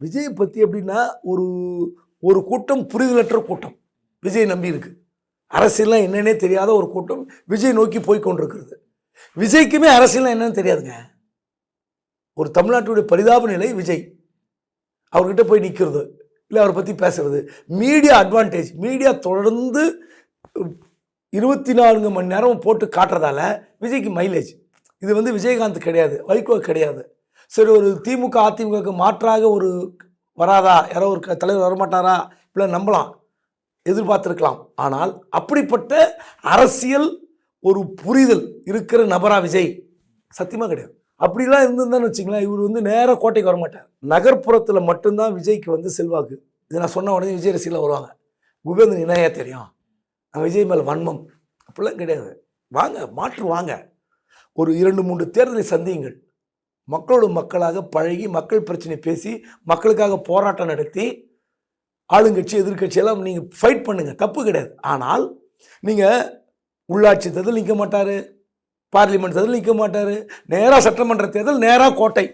விஜயை பற்றி எப்படின்னா ஒரு ஒரு கூட்டம் புரிதலற்ற கூட்டம் விஜய் நம்பி இருக்கு. அரசியல்லாம் என்னன்னே தெரியாத ஒரு கூட்டம் விஜய் நோக்கி போய் கொண்டிருக்கிறது. விஜய்க்குமே அரசியல்லாம் என்னன்னு தெரியாதுங்க. ஒரு தமிழ்நாட்டுடைய பரிதாப நிலை விஜய். அவர்கிட்ட போய் நிற்கிறது இல்லை, அவரை பற்றி பேசுறது. மீடியா அட்வான்டேஜ், மீடியா தொடர்ந்து 24 மணி நேரம் போட்டு காட்டுறதால விஜய்க்கு மைலேஜ். இது வந்து விஜயகாந்த் கிடையாது, வைகோ கிடையாது. சரி, ஒரு திமுக அதிமுகவுக்கு மாற்றாக ஒரு வராதா, யாரோ ஒரு தலைவர் வரமாட்டாரா, இப்படிலாம் நம்பலாம், எதிர்பார்த்துருக்கலாம். ஆனால் அப்படிப்பட்ட அரசியல் ஒரு புரிதல் இருக்கிற நபரா விஜய் சத்தியமாக கிடையாது. அப்படிலாம் இருந்திருந்தான்னு வச்சுங்களேன், இவர் வந்து நேராக கோட்டைக்கு வரமாட்டார். நகர்ப்புறத்தில் மட்டும்தான் விஜய்க்கு வந்து செல்வாக்கு. இது நான் சொன்ன உடனே விஜய் ரசிகர்கள் வருவாங்க. குபேந்திரன் இணையா தெரியும், நான் விஜய் மேலே வன்மம் அப்படிலாம் கிடையாது. வாங்க, மாற்று வாங்க. ஒரு 2-3 தேர்தலை சந்தியுங்கள். மக்களோட மக்களாக பழகி, மக்கள் பிரச்சனை பேசி, மக்களுக்காக போராட்டம் நடத்தி, ஆளுங்கட்சி எதிர்கட்சியெல்லாம் நீங்கள் ஃபைட் பண்ணுங்க, தப்பு கிடையாது. ஆனால் நீங்கள் உள்ளாட்சி தேர்தல் நிற்க மாட்டார், பார்லிமெண்ட் தேர்தல் நிற்க மாட்டார், நேராக சட்டமன்ற தேர்தல், நேராக கோட்டை.